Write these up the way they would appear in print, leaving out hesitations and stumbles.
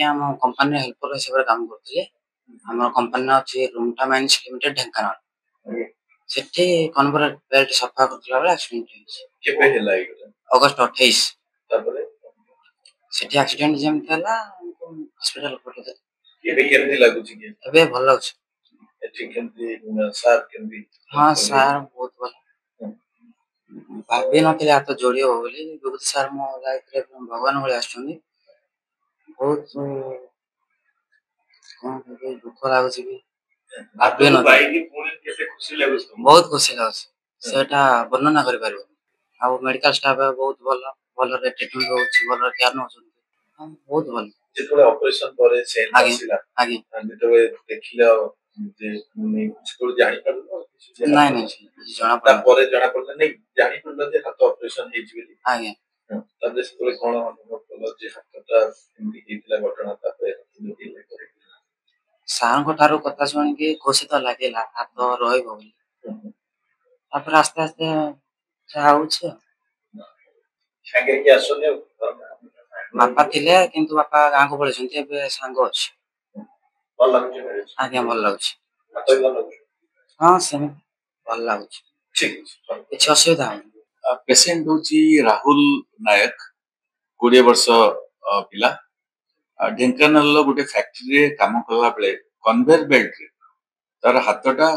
ଆଜ୍ଞା ଆମ କମ୍ପାନୀରେ ହେଲ୍ପର ହିସାବରେ କାମ କରୁଥିଲି। ଆମର କମ୍ପାନୀ ଅଛି ରୁମ୍ଟା ମାଇନ୍ସ ଲିମିଟେଡ୍ ଢେଙ୍କାନାଳ। ସେଠି କନଭର ବେଲ୍ଟ ସଫା କରୁଥିଲା ବେଳେ ଆକ୍ସିଡେଣ୍ଟ ହେଇଛି। କେବେ ହେଲା ଏଇଟା? ଅଗଷ୍ଟ 28। ତାପରେ ସେଠି ଆକ୍ସିଡେଣ୍ଟ ଯେମିତି ହେଲା ହସ୍ପିଟାଲ ପଠେଇଦେଲେ। ଏବେ କେମିତି ଲାଗୁଛି କି? ଏବେ ଭଲ ଲାଗୁଛି। ଏଠି କେମିତି ସାର୍ କେମିତି? ହଁ ସାର୍ ବହୁତ ଭଲ। ଭାବି ନଥିଲି ହାତ ଯୋଡି ହବ ବୋଲି। ବିଭୂତି ସାର୍ ମୋ ଲାଇଫରେ ଭଗବାନ ଭଳି ଆସିଛନ୍ତି। ବହୁତ କଣ କହିବି ଦୁଃଖ ଲାଗୁଛି ବି। ଭାବି ନଥିଲି। ବହୁତ ଖୁସି ଲାଗୁଛି। ସେଟା ବର୍ଣ୍ଣନା କରିପାରିବ। ଆଉ ମେଡିକାଲ ଷ୍ଟାଫ ବହୁତ ଭଲ। ଭଲରେ ଟ୍ରିଟମେଣ୍ଟ ହଉଛି, ଭଲରେ କେୟାର ନଉଛନ୍ତି। ବହୁତ ଭଲ। ଯେତେବେଳେ ଅପରେସନ ପରେ ସେନ୍ ଆସିଲା, ଯେତେବେଳେ ଦେଖିଲ ଯେ ସେତେବେଳେ ଜାଣିପାରିଲ? ନାଇଁ ନାଇଁ ଜଣା ତାପରେ ଜଣା ପଡିଲା ନାଇଁ, ଜାଣିପାରିଲ ଯେ ହାତ ଅପରେସନ ହେଇଛି ବୋଲି? ଆଜ୍ଞା। ତାପରେ ସେତେବେଳେ କଣ ଅନୁଭବ କଲ ଯେ ହାତଟା ଏମିତି ହେଇଥିଲା ଘଟଣା? ତାପରେ ସାରଙ୍କ ଠାରୁ କଥା ଶୁଣିକି ଖୁସି ତ ଲାଗିଲା ହାତ ରହିବ ବୋଲି। ତାପରେ ଆସ୍ତେ ଆସ୍ତେ ଯାହା ହଉଛି ଆଉ। ବାପା ଥିଲେ କିନ୍ତୁ ବାପା ଗାଁକୁ ପଳେଇଛନ୍ତି। ଏବେ ସାଙ୍ଗ ଅଛି। ଆଜ୍ଞା ଭଲ ଲାଗୁଛି। ହଁ ସେମିତି ଭଲ ଲାଗୁଛି। କିଛି ଅସୁବିଧା ହଉନି। ପେସେଣ୍ଟ ହଉଛି ରାହୁଲ ନାୟକ, 20 ବର୍ଷ ପିଲା। ଢେଙ୍କାନାଳର ଗୋଟେ ଫ୍ୟାକ୍ଟ୍ରିରେ କାମ କଲା ବେଳେ କନଭେୟର ବେଲ୍ଟରେ ତାର ହାତଟା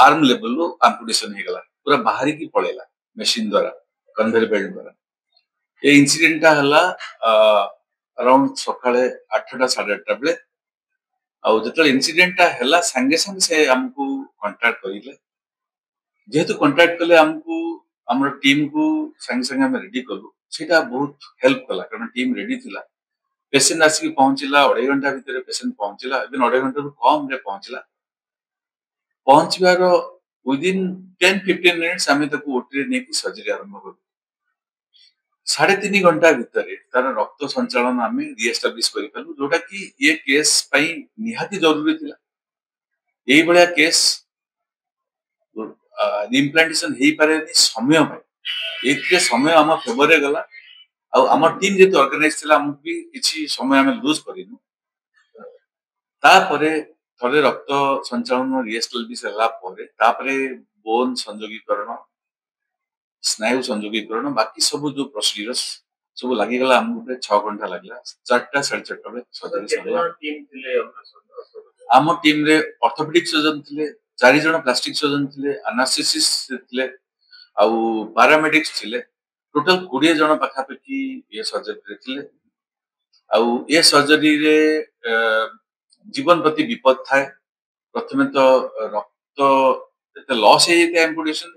ଆର୍ମ ଲେଭେଲରୁ ଆମ୍ପୁଟେସନ ହେଇଗଲା, ପୁରା ବାହାରିକି ପଳେଇଲା ମେସିନ ଦ୍ୱାରା, କନଭେୟର ବେଲ୍ଟ ଦ୍ୱାରା। ଏ ଇନସିଡେଣ୍ଟଟା ହେଲା ଆରାଉଣ୍ଡ ସକାଳେ 8ଟା 8:30 ବେଳେ। ଆଉ ଯେତେବେଳେ ଇନସିଡେଣ୍ଟଟା ହେଲା ସାଙ୍ଗେ ସାଙ୍ଗେ ସେ ଆମକୁ କଣ୍ଟାକ୍ଟ କରିଲେ। ଯେହେତୁ କଣ୍ଟାକ୍ଟ କଲେ ଆମକୁ, ଆମର ଟିମକୁ ସାଙ୍ଗେ ସାଙ୍ଗେ ଆମେ ରେଡି କଲୁ। ସେଇଟା ବହୁତ ହେଲ୍ପ କଲା, କାରଣ ଟିମ୍ ରେଡି ଥିଲା। ପେସେଣ୍ଟ ଆସିକି ପହଞ୍ଚିଲା 2.5 ଘଣ୍ଟା ଭିତରେ ପେସେଣ୍ଟ ପହଞ୍ଚିଲା। ଏବେ 2.5 ଘଣ୍ଟାରୁ କମରେ ପହଞ୍ଚିଲା। ପହଞ୍ଚିବାର ୱିଦିନ୍ 10-15 ମିନିଟ୍ସ ଆମେ ତାକୁ ଓଟିରେ ନେଇକି ସର୍ଜରୀ ଆରମ୍ଭ କଲୁ। 3.5 ଘଣ୍ଟା ଭିତରେ ତାର ରକ୍ତ ସଞ୍ଚାଳନ ଆମେ ରିଏଷ୍ଟାବ୍ଲିଶ କରିପାରିଲୁ, ଯୋଉଟା କି ଏ କେସ୍ ପାଇଁ ନିହାତି ଜରୁରୀ ଥିଲା। ଏଇଭଳିଆ କେସ୍ ରିଇମ୍ପ୍ଲାଣ୍ଟେସନ ହେଇପାରେନି ସମୟ ପାଇଁ। ଏଥିରେ ସମୟ ଆମ ଫେଭରରେ ଗଲା। ଆଉ ଆମ ଟିମ୍ ଯେହେତୁ ଅର୍ଗାନାଇଜ ଥିଲା, ଆମକୁ ବି କିଛି ସମୟ ଆମେ ଲୁଜ କରିନୁ। ତାପରେ ଥରେ ରକ୍ତ ସଞ୍ଚାଳନ ରିଏଷ୍ଟାବ୍ଲିଶ ହେଲା ପରେ ତାପରେ ବୋନ ସଂଯୋଗୀକରଣ, ସ୍ନାୟୁ ସଂଯୋଗୀକରଣ, ବାକି ସବୁ ଯୋଉ ପ୍ରୋସିଡିୟର୍ସ ସବୁ ଲାଗିଗଲା। ଆମକୁ 6 ଘଣ୍ଟା ଲାଗିଲା। 4ଟା 4:30 ବେଳେ ସର୍ଜରୀ ସରିଲା। ଆମ ଟିମରେ ଅର୍ଥୋପେଡିକ ସର୍ଜନ ଥିଲେ, 4 ଜଣ ପ୍ଲାଷ୍ଟିକ ସର୍ଜନ ଥିଲେ, ଆନାସ୍ଥେସିଷ୍ଟ ଥିଲେ, ଆଉ ପାରାମେଡିକ୍ସ ଥିଲେ। ଟୋଟାଲ 20 ଜଣ ପାଖାପାଖି ଏ ସର୍ଜରୀରେ ଥିଲେ। ଆଉ ଏ ସର୍ଜରୀରେ ଜୀବନ ପ୍ରତି ବିପଦ ଥାଏ। ପ୍ରଥମେ ତ ରକ୍ତ ଏତେ ଲସ୍ ହେଇଯାଇଥାଏ ଆମ୍ପୁଟେସନ,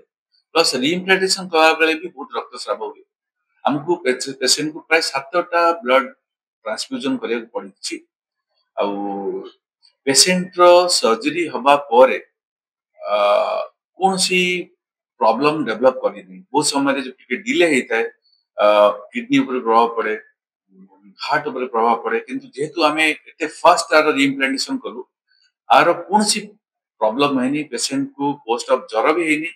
ପ୍ଲସ୍ ରିଇମ୍ପ୍ଲାଣ୍ଟେସନ କଲା ବେଳେ ବି ବହୁତ ରକ୍ତସ୍ରାବ ହୁଏ। ଆମକୁ ପେସେଣ୍ଟକୁ ପ୍ରାୟ 7ଟା ବ୍ଲଡ ଟ୍ରାନ୍ସଫ୍ୟୁଜନ କରିବାକୁ ପଡିଛି। ଆଉ ପେସେଣ୍ଟର ସର୍ଜରୀ ହବା ପରେ କୌଣସି ପ୍ରୋବ୍ଲେମ ଡେଭଲପ କରିନି। ବହୁତ ସମୟରେ ଟିକେ ଡିଲେ ହେଇଥାଏ, କିଡନୀ ଉପରେ ପ୍ରଭାବ ପଡେ, ହାର୍ଟ ଉପରେ ପ୍ରଭାବ ପଡେ। କିନ୍ତୁ ଯେହେତୁ ଆମେ ଏତେ ଫାଷ୍ଟ ତାର ରିଇମ୍ପ୍ଲାଣ୍ଟେସନ କଲୁ, ଆର କୌଣସି ପ୍ରୋବ୍ଲେମ ହେଇନି। ପେସେଣ୍ଟକୁ ପୋଷ୍ଟ ଅଫ୍ ଜ୍ୱର ବି ହେଇନି।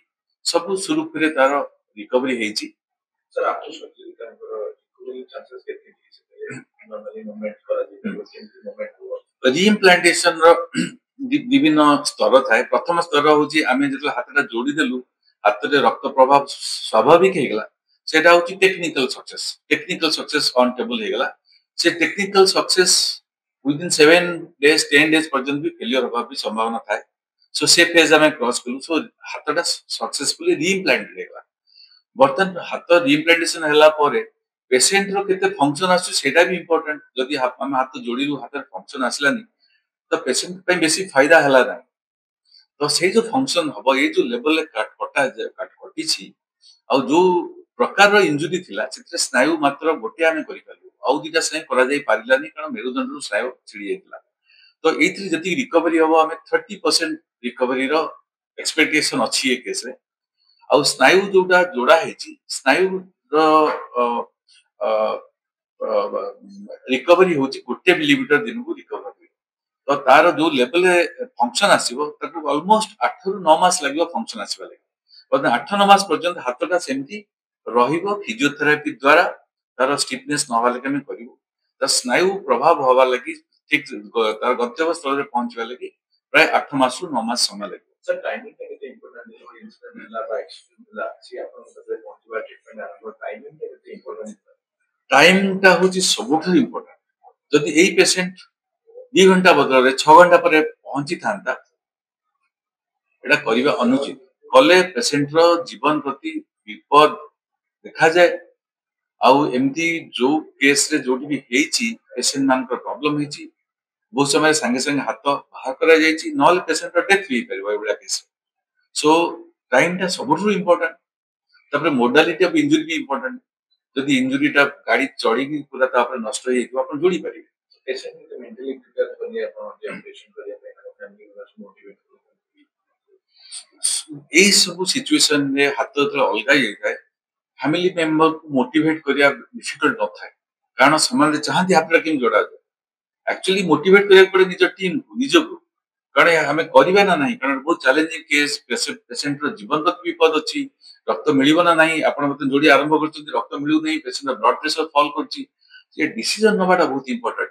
ସବୁ ସୁରୁଖୁରୁରେ ତାର ରିକଭରି ହେଇଛି। ରିଇମ୍ପ୍ଲାଣ୍ଟେସନର ବିଭିନ୍ନ ସ୍ତର ଥାଏ। ପ୍ରଥମ ସ୍ତର ହଉଛି ଆମେ ଯେତେବେଳେ ହାତଟା ଯୋଡିଦେଲୁ, ହାତରେ ରକ୍ତ ପ୍ରଭାବ ସ୍ୱାଭାବିକ ହେଇଗଲା। ସେଟା ହଉଛି technical success. Technical success on table ହେଇଗଲା। ସେ technical success within 7 days 10 days ପର୍ଯ୍ୟନ୍ତ ବି ଫେଲିୟର ହବାର ବି ସମ୍ଭାବନା ଥାଏ। ସୋ ସେ ଫେଜ ଆମେ କ୍ରସ୍ କଲୁ। ସୋ ହାତଟା ସକ୍ସେସଫୁଲି ରିଇମ୍ପ୍ଲାଣ୍ଟେଡ ହେଇଗଲା। ବର୍ତ୍ତମାନ ହାତ ରିଇମ୍ପ୍ଲାଣ୍ଟେସନ ହେଲା ପରେ ପେସେଣ୍ଟର କେତେ ଫଙ୍କସନ ଆସୁଛି ସେଇଟା ବି ଇମ୍ପୋର୍ଟାଣ୍ଟ। ଯଦି ଆମେ ହାତ ଯୋଡିଲୁ, ହାତରେ ଫଙ୍କସନ ଆସିଲାନି, ତ ପେସେଣ୍ଟ ପାଇଁ ବେଶୀ ଫାଇଦା ହେଲା ନାହିଁ। ତ ସେଇ ଯୋଉ ଫଙ୍କସନ ହବ, ଏଇ ଯୋଉ ଲେଭେଲରେ କଟିଛି, ଆଉ ଯୋଉ ପ୍ରକାରର ଇଞ୍ଜୁରି ଥିଲା, ସେଥିରେ ସ୍ନାୟୁ ମାତ୍ର ଗୋଟେ ଆମେ କରିପାରିଲୁ। ଆଉ 2ଟା ସ୍ନାୟୁ କରାଯାଇ ପାରିଲାନି, କାରଣ ମେରୁଦଣ୍ଡରୁ ସ୍ନାୟୁ ଛିଡି ଯାଇଥିଲା। ତ ଏଇଥିରେ ଯେତିକି ରିକଭରି ହବ, ଆମେ 30% ରିକଭରିର ଏକ୍ସପେକ୍ଟେସନ ଅଛି ଏ କେସରେ। ଆଉ ସ୍ନାୟୁ ଯୋଉଟା ଯୋଡା ହେଇଛି, ସ୍ନାୟୁର ରିକଭରି ହଉଛି 1 ମିଲିମିଟର ଦିନକୁ ରିକଭର ହୁଏ। ତ ତାର ଯୋଉ ଲେଭେଲରେ ଫଙ୍କସନ ଆସିବ, ତାକୁ ଅଲମୋଷ୍ଟ 8ରୁ 9 ମାସ ଲାଗିବ ଫଙ୍କସନ ଆସିବା ଲାଗି। 8-9 ମାସ ପର୍ଯ୍ୟନ୍ତ ହାତଟା ସେମିତି ରହିବ ଫିଜିଓଥେରାପି ଦ୍ୱାରା तार स्टिफनेस नवा लगे आम करूँ तार स्नायु प्रभाव हवा लगी ठीक तार गंतव्य स्थल में पहुंचवा लगी प्राय 8 मास रु 9 मास समय लगे। सर टाइमिंग का कितना इंपोर्टेंट है इंसिडेंट मिला बा एक्सीडेंट मिला सी आपन सबसे पहुंचवा ट्रीटमेंट आरंभ टाइमिंग का कितना इंपोर्टेंट टाइम टा होची सबुठ इंपोर्टेंट जदि एई पेशेंट 2 घंटा बदल रे 6 घंटा पर पहुंची थांता एटा करिवा अनुचित कले पेशेंट रो जीवन प्रति विपद देखा जाए आउ एमती जो केस रे जोटी भी हेची पेशेंट मान को प्रॉब्लम हेची बहुत समय संगे संगे हाथ बाहर करा जायची नॉल पेशेंट रो डेथ भी परबो एबडा केस सो टाइम टा सबुठ इंपोर्टेंट तबरे मोडालिटी ऑफ इंजरी भी इंपोर्टेंट जदि इंजरी टा गाड़ी चढ़ी की पूरा तापर नष्ट होई तो अपन जोड़ी परिबे पेशेंट को मेंटली प्रिपेयर करने अपन जनरेशन करिया फैमिली को मोटिवेट एई सब सिचुएशन रे हाथ तो अलगा जाय थाए फैमिली मेंबर को मोटिवेट करिया डिफिकल्ट न थाए कारण समान चाहती आपरा केम जोड़ा जाए एक्चुअली मोटिवेट करिया पड़े निज टीम को निज को कारण हमें करिबा ना नहीं कारण बहुत चैलेंजिंग केस पेशेंट रो जीवन प्रति विपद अछि रक्त मिलिबो ना नहीं आपण मते जोड़ी आरंभ करछन रक्त मिलु नहीं पेशेंट ब्लड प्रेशर फॉल करछि ये डिसीजन नबाटा बहुत इंपोर्टेंट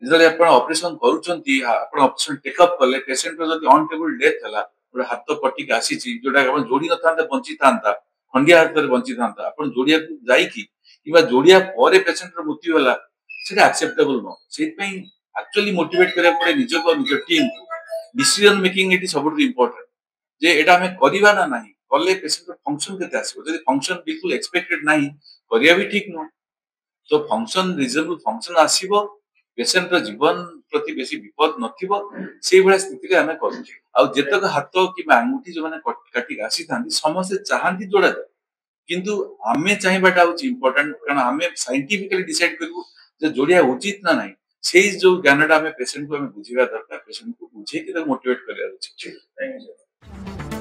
जदि आपण ऑपरेशन करूछंती आपण ऑपरेशन टेकअप करले पेशेंट रो जदि ऑन टेबल डेथ हला गोटे हाथ कटिक आसी जोटा आपण जोड़ी न थांता बंची थांता खंडिया हाथ रे बंची थांता आपण जोड़िया को जाई की किबा जोड़िया परे पेशेंट रो मृत्यु होला सेटा एक्सेप्टेबल नो सेट पई एक्चुअली मोटिवेट करे पड़े निज को निज team decision making it is सबुठ इंपोर्टेंट जे एटा हमें करिवा ना नहीं कले पेशेंट रो फंक्शन केते आसीबो जदि फंक्शन बिल्कुल एक्सपेक्टेड नहीं करिया भी ठीक नो तो फंक्शन रिजनेबल फंक्शन आसीबो पेशेंट रो जीवन प्रति बेसी विपद नथिबो सेई बडा स्थिति रे हमें करू आ जेतक हाथ कि आंगुठी जो माने काटी आसी थांती समस्त चाहंती जोड़ा जाए किंतु आमे चाहिबाटा होची इंपोर्टेंट कारण आमे साइंटिफिकली डिसाइड करबो जे जोड़िया उचित ना नहीं सेई जो ज्ञानटा हमें पेशेंट को हमें बुझिबा दरकार पेशेंट को बुझे कि मोटिवेट करिया अछि। Thank you.